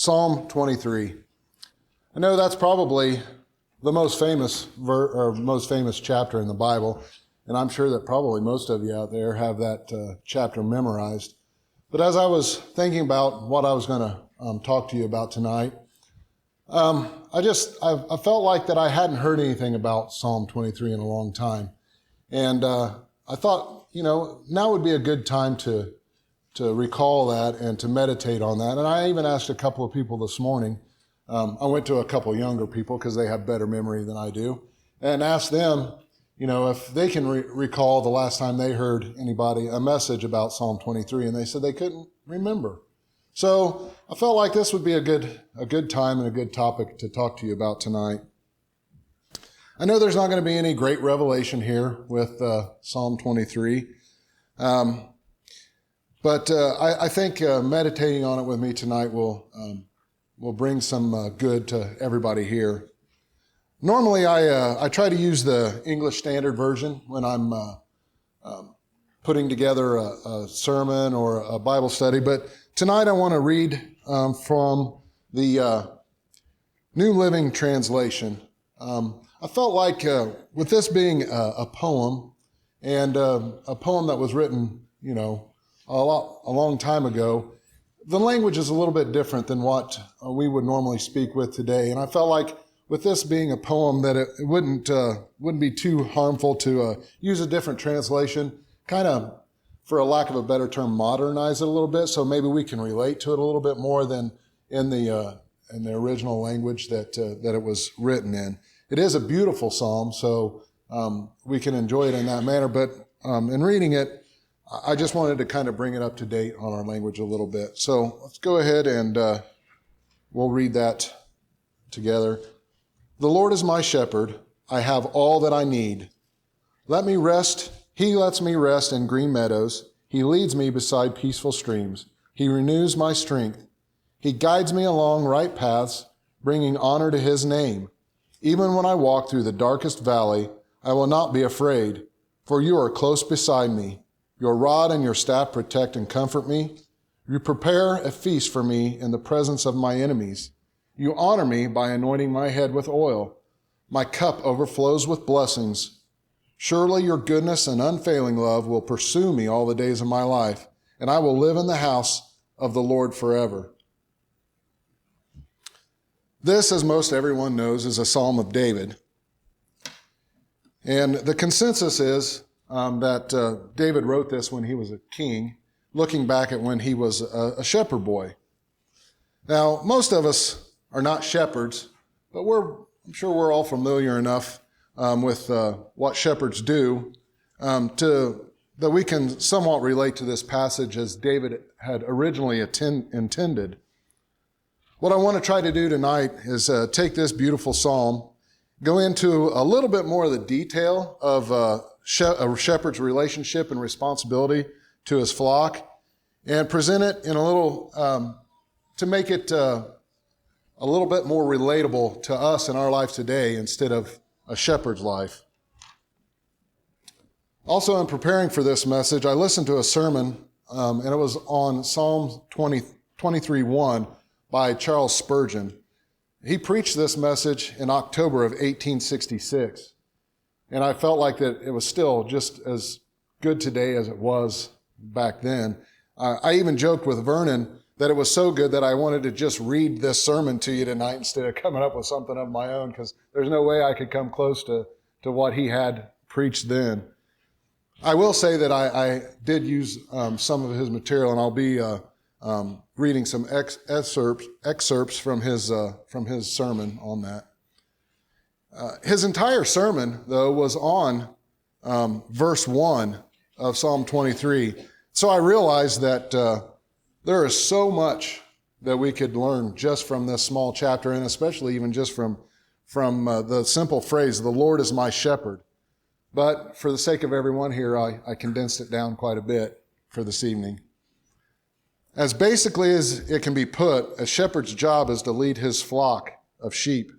Psalm 23. I know that's probably the most famous chapter in the Bible, and I'm sure that probably most of you out there have that chapter memorized. But as I was thinking about what I was going to talk to you about tonight, I felt like that I hadn't heard anything about Psalm 23 in a long time. And I thought, now would be a good time to recall that and to meditate on that. And I even asked a couple of people this morning. I went to a couple of younger people because they have better memory than I do, and asked them, if they can recall the last time they heard a message about Psalm 23, and they said they couldn't remember. So I felt like this would be a good time and a good topic to talk to you about tonight. I know there's not going to be any great revelation here with Psalm 23. But I think meditating on it with me tonight will bring some good to everybody here. Normally, I try to use the English Standard Version when I'm putting together a sermon or a Bible study, but tonight I want to read from the New Living Translation. I felt like with this being a poem, and a poem that was written, a long time ago, the language is a little bit different than what we would normally speak with today. And I felt like with this being a poem that it wouldn't be too harmful to use a different translation, kind of, for a lack of a better term, modernize it a little bit, so maybe we can relate to it a little bit more than in the original language that it was written in. It is a beautiful psalm, so we can enjoy it in that manner. But in reading it, I just wanted to kind of bring it up to date on our language a little bit. So let's go ahead and we'll read that together. The Lord is my shepherd. I have all that I need. Let me rest. He lets me rest in green meadows. He leads me beside peaceful streams. He renews my strength. He guides me along right paths, bringing honor to his name. Even when I walk through the darkest valley, I will not be afraid, for you are close beside me. Your rod and your staff protect and comfort me. You prepare a feast for me in the presence of my enemies. You honor me by anointing my head with oil. My cup overflows with blessings. Surely your goodness and unfailing love will pursue me all the days of my life, and I will live in the house of the Lord forever. This, as most everyone knows, is a Psalm of David. And the consensus is that David wrote this when he was a king, looking back at when he was a shepherd boy. Now, most of us are not shepherds, but I'm sure we're all familiar enough with what shepherds do that we can somewhat relate to this passage as David had originally intended. What I want to try to do tonight is take this beautiful psalm, go into a little bit more of the detail of a shepherd's relationship and responsibility to his flock, and present it in a little, to make it a little bit more relatable to us in our life today instead of a shepherd's life. Also, in preparing for this message, I listened to a sermon, and it was on Psalm 23:1 by Charles Spurgeon. He preached this message in October of 1866. And I felt like that it was still just as good today as it was back then. I even joked with Vernon that it was so good that I wanted to just read this sermon to you tonight instead of coming up with something of my own, because there's no way I could come close to what he had preached then. I will say that I did use some of his material, and I'll be reading some excerpts from his sermon on that. His entire sermon, though, was on verse 1 of Psalm 23. So I realized that there is so much that we could learn just from this small chapter, and especially even just from the simple phrase, the Lord is my shepherd. But for the sake of everyone here, I condensed it down quite a bit for this evening. As basically as it can be put, a shepherd's job is to lead his flock of sheep.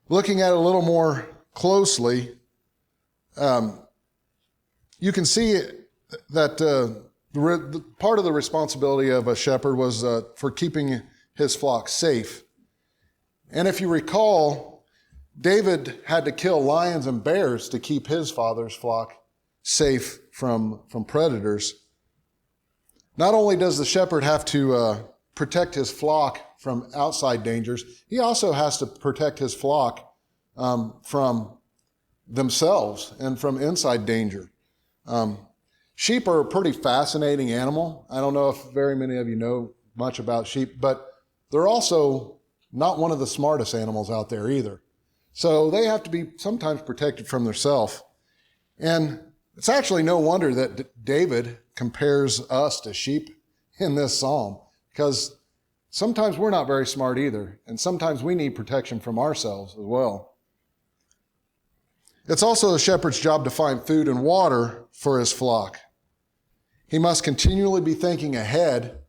Looking at it a little more closely, you can see that Part of the responsibility of a shepherd was for keeping his flock safe. And if you recall, David had to kill lions and bears to keep his father's flock safe from predators. Not only does the shepherd have to protect his flock from outside dangers, he also has to protect his flock from themselves and from inside danger. Sheep are a pretty fascinating animal. I don't know if very many of you know much about sheep, but they're also not one of the smartest animals out there either. So they have to be sometimes protected from themselves. And it's actually no wonder that David compares us to sheep in this psalm, because sometimes we're not very smart either, and sometimes we need protection from ourselves as well. It's also the shepherd's job to find food and water for his flock. He must continually be thinking ahead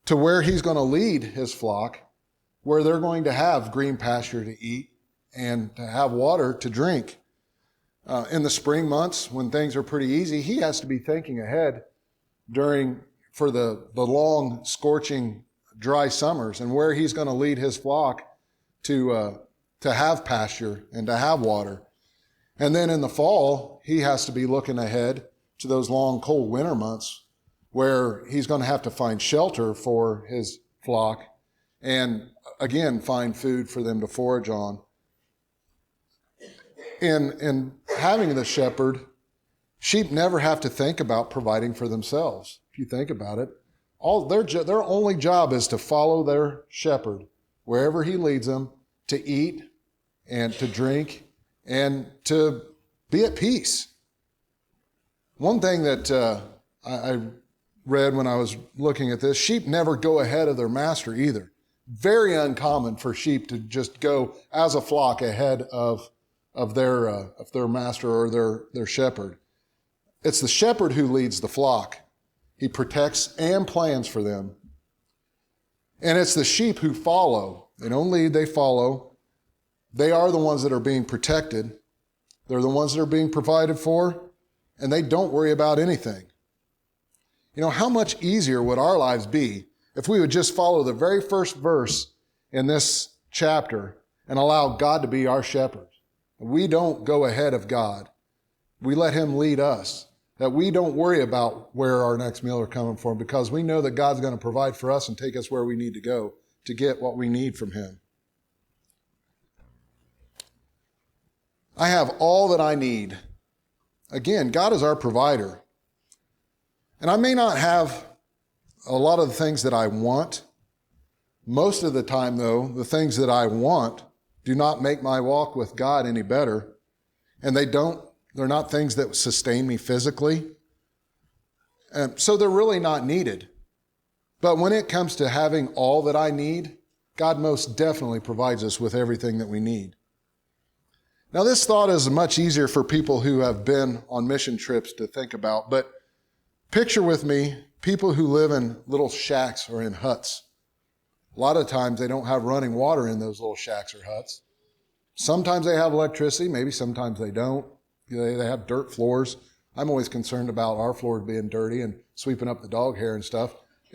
to where he's going to lead his flock, where they're going to have green pasture to eat and to have water to drink. In the spring months, when things are pretty easy, he has to be thinking ahead for the long, scorching, dry summers, and where he's going to lead his flock to have pasture and to have water. And then in the fall, he has to be looking ahead to those long, cold winter months where he's going to have to find shelter for his flock and, again, find food for them to forage on. In having the shepherd, sheep never have to think about providing for themselves. If you think about it, their only job is to follow their shepherd wherever he leads them, to eat and to drink and to be at peace. One thing that I read when I was looking at this, sheep never go ahead of their master either. Very uncommon for sheep to just go as a flock ahead of their master or their shepherd. It's the shepherd who leads the flock. He protects and plans for them. And it's the sheep who follow. They don't lead, they follow. They are the ones that are being protected. They're the ones that are being provided for, and they don't worry about anything. You know, how much easier would our lives be if we would just follow the very first verse in this chapter and allow God to be our shepherd? We don't go ahead of God. We let him lead us. That we don't worry about where our next meal are coming from, because we know that God's going to provide for us and take us where we need to go to get what we need from him. I have all that I need. Again, God is our provider. And I may not have a lot of the things that I want. Most of the time, though, the things that I want do not make my walk with God any better. And they're not things that sustain me physically. So they're really not needed. But when it comes to having all that I need, God most definitely provides us with everything that we need. Now, this thought is much easier for people who have been on mission trips to think about, but picture with me people who live in little shacks or in huts. A lot of times they don't have running water in those little shacks or huts. Sometimes they have electricity, maybe sometimes they don't. They have dirt floors. I'm always concerned about our floors being dirty and sweeping up the dog hair and stuff.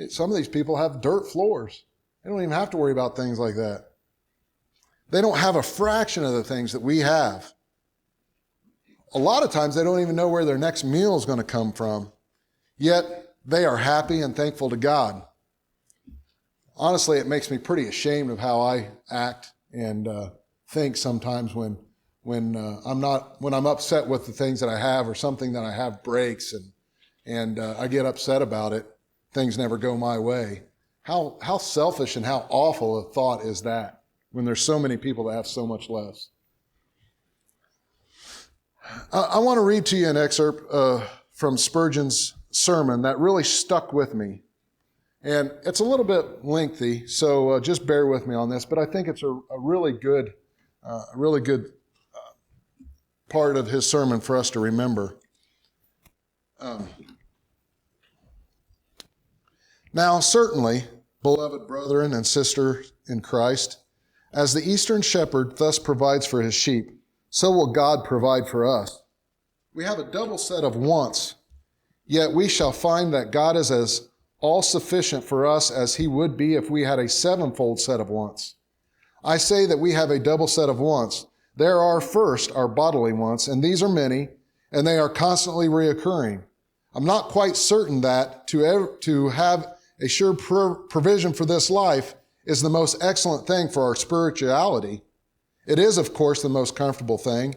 Some of these people have dirt floors. They don't even have to worry about things like that. They don't have a fraction of the things that we have. A lot of times they don't even know where their next meal is going to come from. Yet they are happy and thankful to God. Honestly, it makes me pretty ashamed of how I act and think sometimes when I'm upset with the things that I have, or something that I have breaks and I get upset about it. Things never go my way. How selfish and how awful a thought is that, when there's so many people that have so much less. I want to read to you an excerpt from Spurgeon's sermon that really stuck with me. And it's a little bit lengthy, so just bear with me on this, but I think it's a really good part of his sermon for us to remember. Now, certainly, beloved brethren and sisters in Christ, as the Eastern shepherd thus provides for his sheep, so will God provide for us. We have a double set of wants Yet we shall find that God is as all-sufficient for us as he would be if we had a sevenfold set of wants. I say that we have a double set of wants. There are first our bodily wants, and these are many, and they are constantly reoccurring. I'm not quite certain that to have a sure provision for this life is the most excellent thing for our spirituality. It is, of course, the most comfortable thing,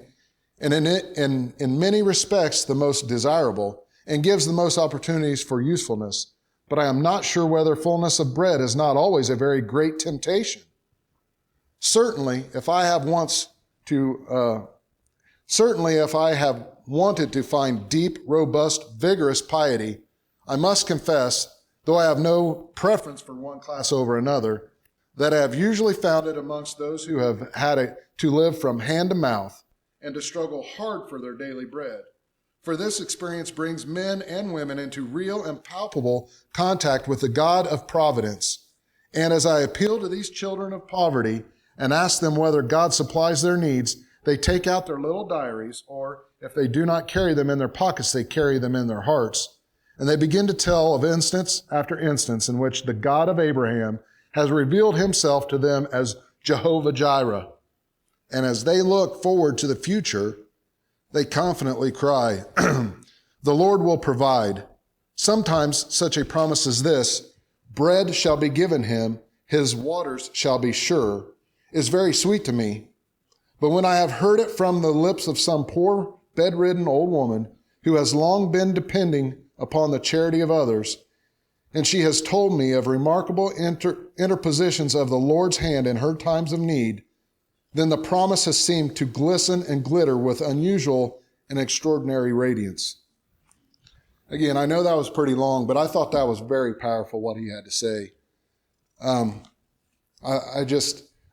and in many respects the most desirable, and gives the most opportunities for usefulness. But I am not sure whether fullness of bread is not always a very great temptation. Certainly, if I have wanted to find deep, robust, vigorous piety, I must confess, though I have no preference for one class over another, that I have usually found it amongst those who have had to live from hand to mouth and to struggle hard for their daily bread. For this experience brings men and women into real and palpable contact with the God of providence. And as I appeal to these children of poverty and ask them whether God supplies their needs, they take out their little diaries, or if they do not carry them in their pockets, they carry them in their hearts. And they begin to tell of instance after instance in which the God of Abraham has revealed himself to them as Jehovah Jireh. And as they look forward to the future, they confidently cry, the Lord will provide. Sometimes such a promise as this, bread shall be given him, his waters shall be sure, is very sweet to me. But when I have heard it from the lips of some poor bedridden old woman who has long been depending upon the charity of others, and she has told me of remarkable interpositions of the Lord's hand in her times of need, then the promise has seemed to glisten and glitter with unusual and extraordinary radiance. Again, I know that was pretty long, but I thought that was very powerful what he had to say.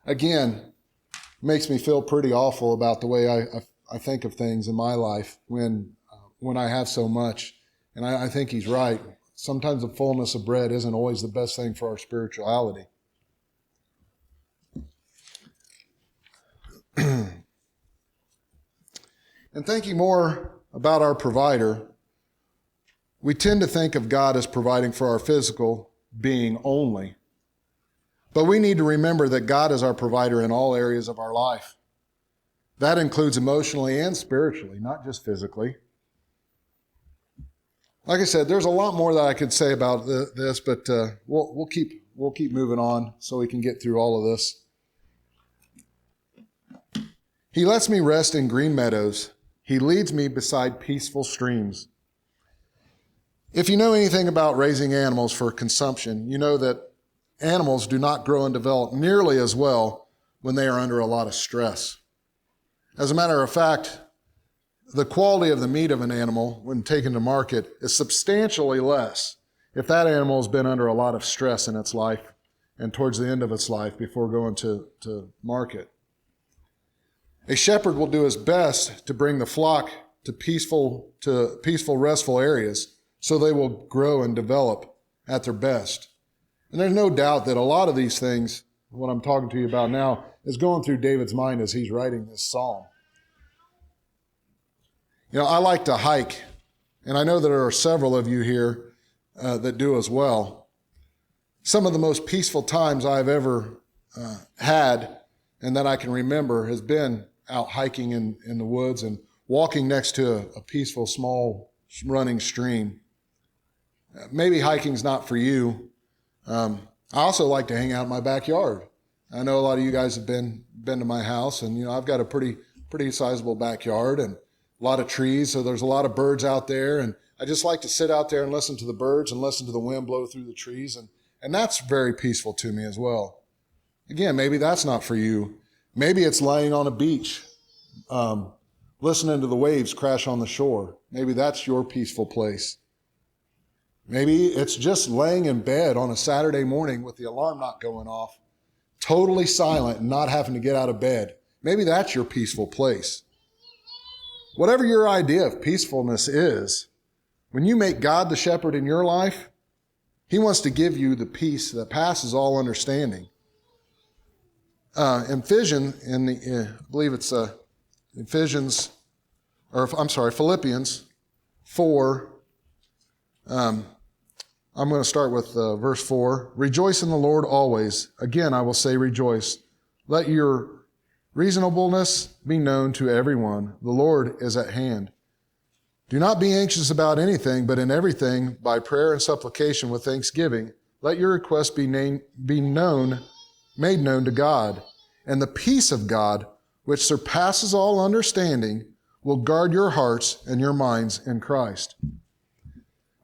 Again, makes me feel pretty awful about the way I think of things in my life when I have so much. And I think he's right. Sometimes the fullness of bread isn't always the best thing for our spirituality. And thinking more about our provider, we tend to think of God as providing for our physical being only. But we need to remember that God is our provider in all areas of our life. That includes emotionally and spiritually, not just physically. Like I said, there's a lot more that I could say about this, but we'll keep moving on so we can get through all of this. He lets me rest in green meadows. He leads me beside peaceful streams. If you know anything about raising animals for consumption, you know that animals do not grow and develop nearly as well when they are under a lot of stress. As a matter of fact, the quality of the meat of an animal when taken to market is substantially less if that animal has been under a lot of stress in its life and towards the end of its life before going to market. A shepherd will do his best to bring the flock to peaceful, restful areas so they will grow and develop at their best. And there's no doubt that a lot of these things, what I'm talking to you about now, is going through David's mind as he's writing this psalm. You know, I like to hike, and I know that there are several of you here that do as well. Some of the most peaceful times I've ever had and that I can remember has been out hiking in the woods and walking next to a peaceful, small running stream. Maybe hiking's not for you. I also like to hang out in my backyard. I know a lot of you guys have been to my house, and you know I've got a pretty sizable backyard and a lot of trees, so there's a lot of birds out there, and I just like to sit out there and listen to the birds and listen to the wind blow through the trees, and that's very peaceful to me as well. Again, maybe that's not for you. Maybe it's laying on a beach, listening to the waves crash on the shore. Maybe that's your peaceful place. Maybe it's just laying in bed on a Saturday morning with the alarm not going off, totally silent and not having to get out of bed. Maybe that's your peaceful place. Whatever your idea of peacefulness is, when you make God the shepherd in your life, he wants to give you the peace that passes all understanding. Philippians 4, I'm going to start with verse 4. Rejoice in the Lord always. Again, I will say rejoice. Let your reasonableness be known to everyone. The Lord is at hand. Do not be anxious about anything, but in everything, by prayer and supplication with thanksgiving, let your requests be made known to God. And the peace of God, which surpasses all understanding, will guard your hearts and your minds in Christ.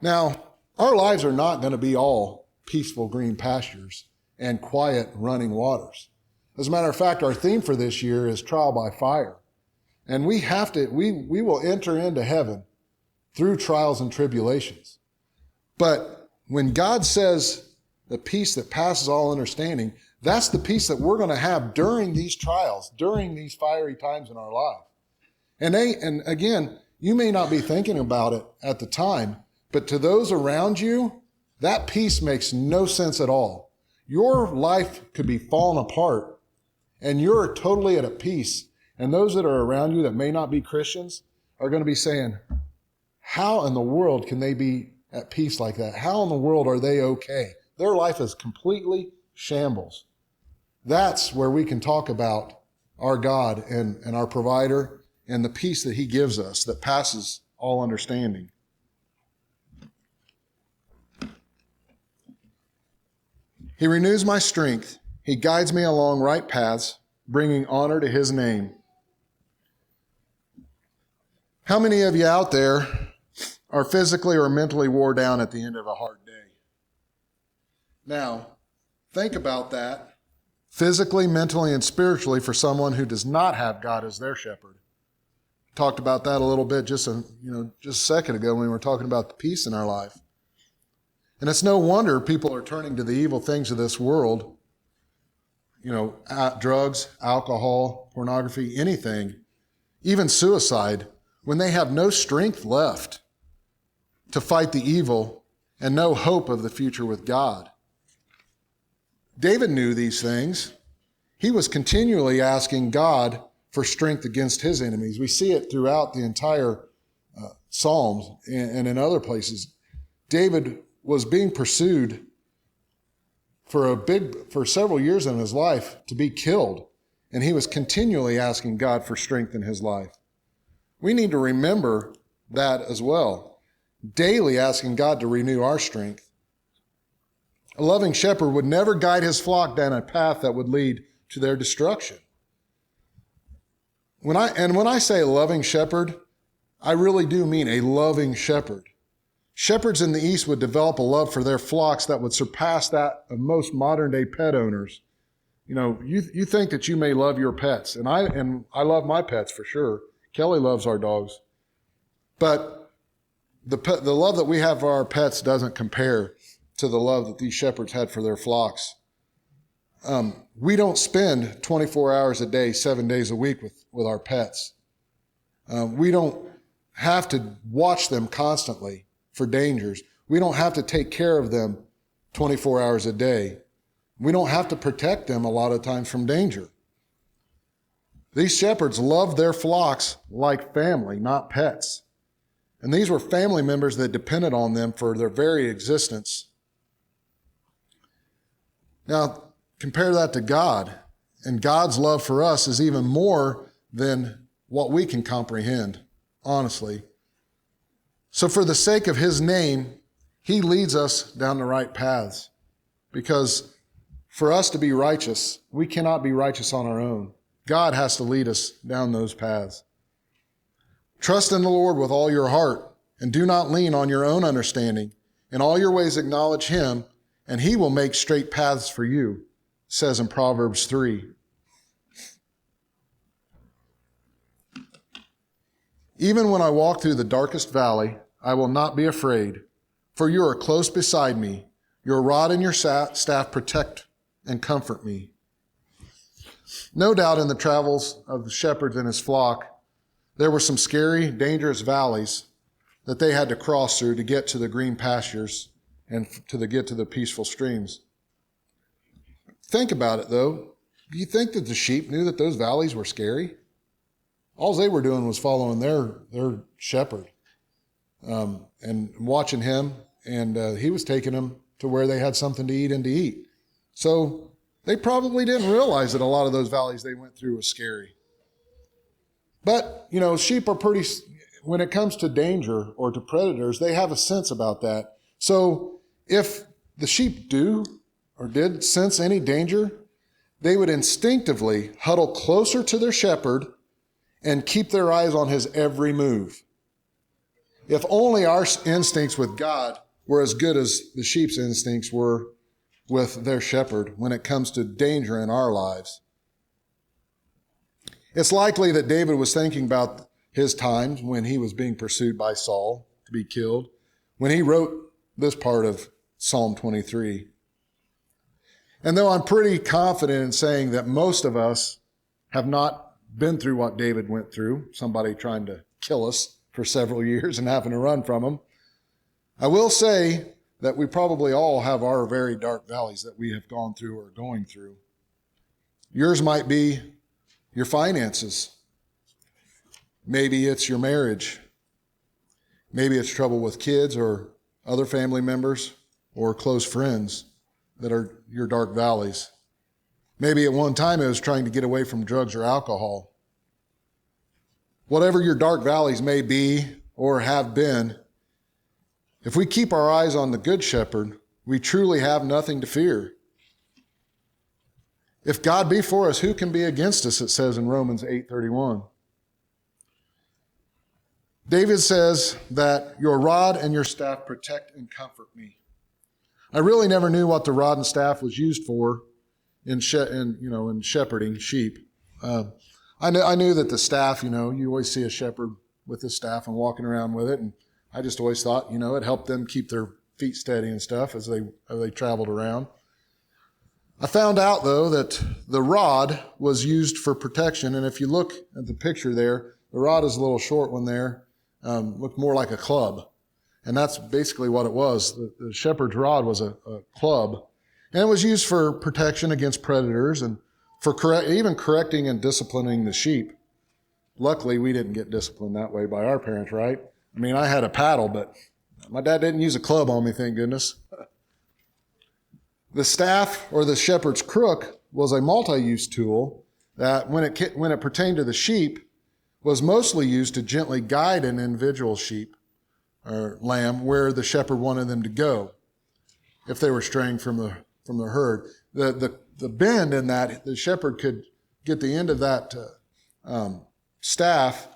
Now, our lives are not going to be all peaceful green pastures and quiet running waters. As a matter of fact, our theme for this year is trial by fire. And we will enter into heaven through trials and tribulations. But when God says the peace that passes all understanding, that's the peace that we're going to have during these trials, during these fiery times in our life. And again, you may not be thinking about it at the time, but to those around you, that peace makes no sense at all. Your life could be falling apart and you're totally at a peace. And those that are around you that may not be Christians are going to be saying, how in the world can they be at peace like that? How in the world are they okay? Their life is completely shambles. That's where we can talk about our God and our provider and the peace that he gives us that passes all understanding. He renews my strength. He guides me along right paths, bringing honor to his name. How many of you out there are physically or mentally wore down at the end of a hard day? Now, think about that physically, mentally, and spiritually for someone who does not have God as their shepherd. Talked about that a little bit just a second ago when we were talking about the peace in our life. And it's no wonder people are turning to the evil things of this world, drugs, alcohol, pornography, anything, even suicide, when they have no strength left to fight the evil and no hope of the future with God. David knew these things. He was continually asking God for strength against his enemies. We see it throughout the entire Psalms and in other places. David was being pursued for several years in his life to be killed, and he was continually asking God for strength in his life. We need to remember that as well, daily asking God to renew our strength. A loving shepherd would never guide his flock down a path that would lead to their destruction. When I say a loving shepherd, I really do mean a loving shepherd. Shepherds in the East would develop a love for their flocks that would surpass that of most modern-day pet owners. You think that you may love your pets, and I love my pets for sure. Kelly loves our dogs. But the love that we have for our pets doesn't compare to the love that these shepherds had for their flocks. We don't spend 24 hours a day, 7 days a week with our pets. We don't have to watch them constantly for dangers. We don't have to take care of them 24 hours a day. We don't have to protect them a lot of times from danger. These shepherds loved their flocks like family, not pets. And these were family members that depended on them for their very existence. Now, compare that to God. And God's love for us is even more than what we can comprehend, honestly. So for the sake of his name, he leads us down the right paths. Because for us to be righteous, we cannot be righteous on our own. God has to lead us down those paths. Trust in the Lord with all your heart, and do not lean on your own understanding. In all your ways acknowledge him, and he will make straight paths for you, it says in Proverbs 3. Even when I walk through the darkest valley, I will not be afraid, for you are close beside me. Your rod and your staff protect and comfort me. No doubt in the travels of the shepherd and his flock, there were some scary, dangerous valleys that they had to cross through to get to the green pastures and to get to the peaceful streams. Think about it, though. Do you think that the sheep knew that those valleys were scary? All they were doing was following their shepherd and watching him and he was taking them to where they had something to eat and to eat. So they probably didn't realize that a lot of those valleys they went through was scary. But, sheep are pretty, when it comes to danger or to predators, they have a sense about that. So if the sheep did sense any danger, they would instinctively huddle closer to their shepherd and keep their eyes on his every move. If only our instincts with God were as good as the sheep's instincts were with their shepherd when it comes to danger in our lives. It's likely that David was thinking about his times when he was being pursued by Saul to be killed, when he wrote this part of Psalm 23. And though I'm pretty confident in saying that most of us have not been through what David went through, somebody trying to kill us for several years and having to run from him, I will say that we probably all have our very dark valleys that we have gone through or are going through. Yours might be your finances. Maybe it's your marriage. Maybe it's trouble with kids or other family members or close friends that are your dark valleys. Maybe at one time it was trying to get away from drugs or alcohol. Whatever your dark valleys may be or have been, if we keep our eyes on the Good Shepherd, we truly have nothing to fear. If God be for us, who can be against us, it says in Romans 8:31. David says that your rod and your staff protect and comfort me. I really never knew what the rod and staff was used for in shepherding sheep. I knew that the staff, you always see a shepherd with his staff and walking around with it, and I just always thought, it helped them keep their feet steady and stuff as they traveled around. I found out, though, that the rod was used for protection, and if you look at the picture there, the rod is a little short one there, looked more like a club. And that's basically what it was. The shepherd's rod was a club. And it was used for protection against predators and for even correcting and disciplining the sheep. Luckily, we didn't get disciplined that way by our parents, right? I mean, I had a paddle, but my dad didn't use a club on me, thank goodness. The staff, or the shepherd's crook, was a multi-use tool that, when it pertained to the sheep, was mostly used to gently guide an individual sheep or lamb where the shepherd wanted them to go if they were straying from the herd. The bend in that, the shepherd could get the end of that staff,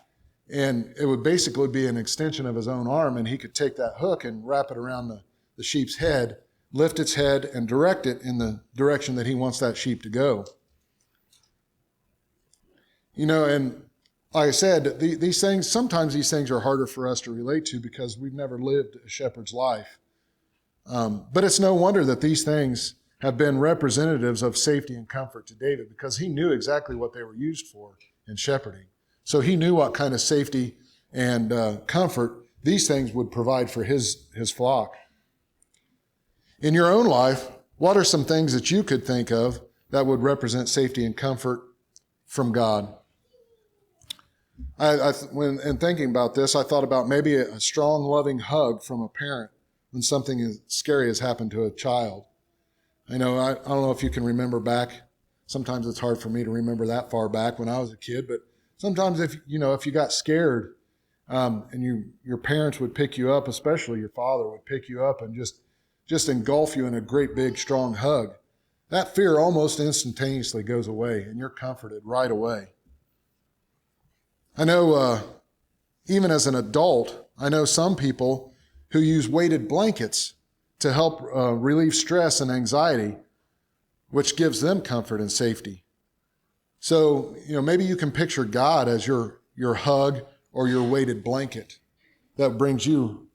and it would basically be an extension of his own arm, and he could take that hook and wrap it around the sheep's head, lift its head, and direct it in the direction that he wants that sheep to go. And like I said, sometimes these things are harder for us to relate to because we've never lived a shepherd's life. But it's no wonder that these things have been representatives of safety and comfort to David, because he knew exactly what they were used for in shepherding. So he knew what kind of safety and comfort these things would provide for his flock. In your own life, what are some things that you could think of that would represent safety and comfort from God? When thinking about this, I thought about maybe a strong, loving hug from a parent when something scary has happened to a child. I don't know if you can remember back. Sometimes it's hard for me to remember that far back when I was a kid, but sometimes if you got scared, and your parents would pick you up, especially your father would pick you up and just engulf you in a great big strong hug, that fear almost instantaneously goes away and you're comforted right away. I know even as an adult, I know some people who use weighted blankets to help relieve stress and anxiety, which gives them comfort and safety. So, maybe you can picture God as your hug or your weighted blanket that brings you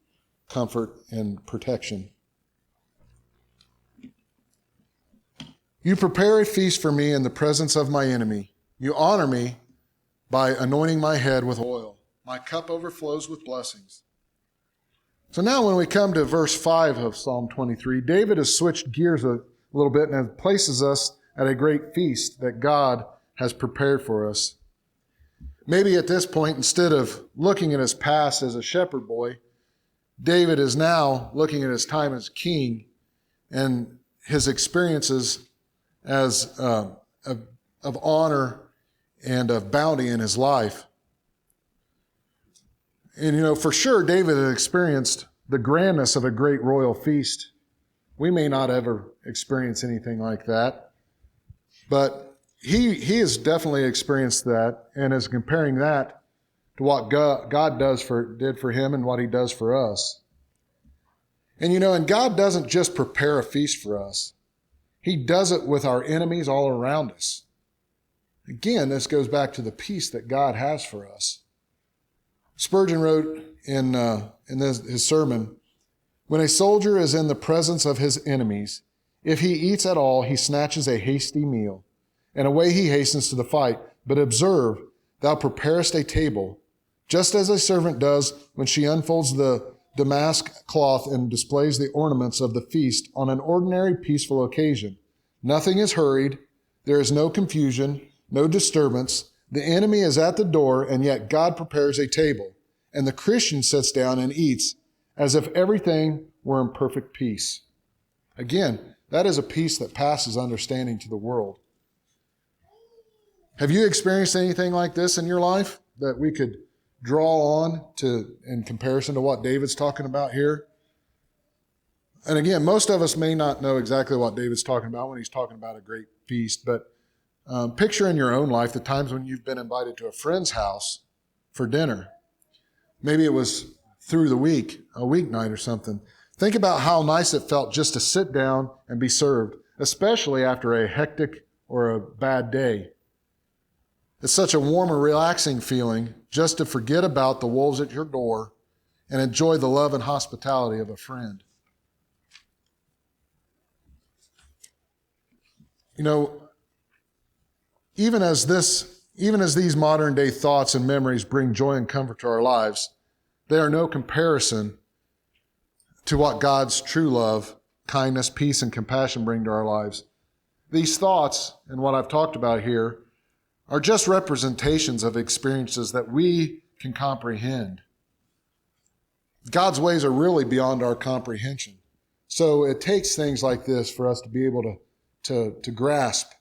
comfort and protection. You prepare a feast for me in the presence of my enemy. You honor me by anointing my head with oil. My cup overflows with blessings. So now when we come to verse 5 of Psalm 23, David has switched gears a little bit and places us at a great feast that God has prepared for us. Maybe at this point, instead of looking at his past as a shepherd boy, David is now looking at his time as king and his experiences as of honor and of bounty in his life. And for sure, David had experienced the grandness of a great royal feast. We may not ever experience anything like that, but he has definitely experienced that and is comparing that to what God did for him and what he does for us. And God doesn't just prepare a feast for us. He does it with our enemies all around us. Again, this goes back to the peace that God has for us. Spurgeon wrote in his sermon, "When a soldier is in the presence of his enemies, if he eats at all, he snatches a hasty meal, and away he hastens to the fight. But observe, thou preparest a table, just as a servant does when she unfolds the damask cloth and displays the ornaments of the feast on an ordinary peaceful occasion. Nothing is hurried, there is no confusion, no disturbance. The enemy is at the door, and yet God prepares a table, and the Christian sits down and eats as if everything were in perfect peace." Again, that is a peace that passes understanding to the world. Have you experienced anything like this in your life that we could draw on to in comparison to what David's talking about here? And again, most of us may not know exactly what David's talking about when he's talking about a great feast, but picture in your own life the times when you've been invited to a friend's house for dinner. Maybe it was through the week, a weeknight or something. Think about how nice it felt just to sit down and be served, especially after a hectic or a bad day. It's such a warm and relaxing feeling just to forget about the wolves at your door and enjoy the love and hospitality of a friend. Even as these modern day thoughts and memories bring joy and comfort to our lives, they are no comparison to what God's true love, kindness, peace, and compassion bring to our lives. These thoughts and what I've talked about here are just representations of experiences that we can comprehend. God's ways are really beyond our comprehension. So it takes things like this for us to be able to grasp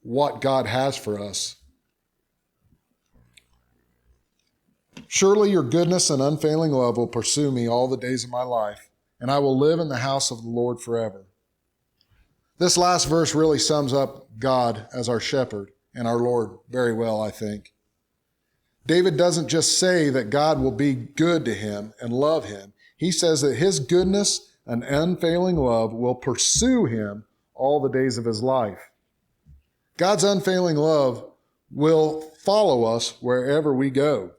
what God has for us. "Surely your goodness and unfailing love will pursue me all the days of my life, and I will live in the house of the Lord forever." This last verse really sums up God as our shepherd and our Lord very well, I think. David doesn't just say that God will be good to him and love him. He says that his goodness and unfailing love will pursue him all the days of his life. God's unfailing love will follow us wherever we go.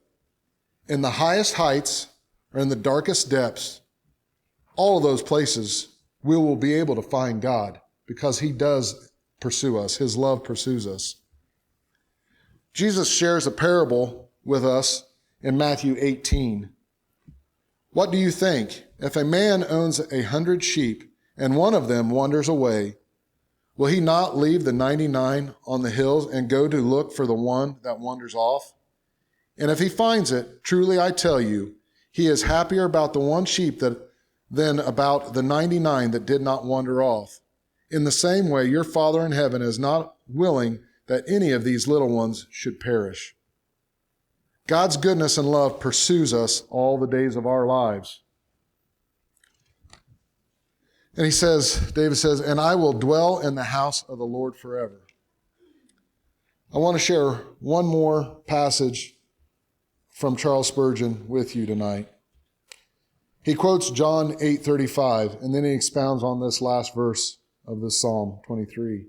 In the highest heights or in the darkest depths, all of those places, we will be able to find God because he does pursue us. His love pursues us. Jesus shares a parable with us in Matthew 18. "What do you think? If a man owns 100 sheep and one of them wanders away, will he not leave the 99 on the hills and go to look for the one that wanders off? And if he finds it, truly I tell you, he is happier about the one sheep than about the 99 that did not wander off. In the same way, your Father in heaven is not willing that any of these little ones should perish." God's goodness and love pursues us all the days of our lives. And David says, "And I will dwell in the house of the Lord forever." I want to share one more passage from Charles Spurgeon with you tonight. He quotes John 8:35, and then he expounds on this last verse of this Psalm 23.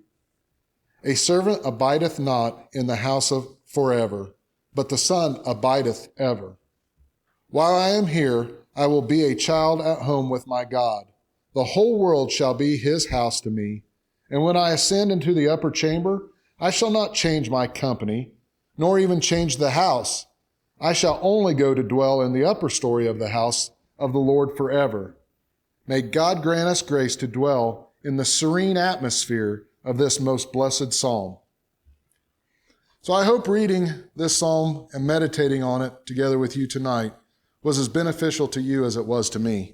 "A servant abideth not in the house of forever, but the Son abideth ever. While I am here, I will be a child at home with my God. The whole world shall be his house to me. And when I ascend into the upper chamber, I shall not change my company, nor even change the house. I shall only go to dwell in the upper story of the house of the Lord forever. May God grant us grace to dwell in the serene atmosphere of this most blessed psalm." So I hope reading this psalm and meditating on it together with you tonight was as beneficial to you as it was to me.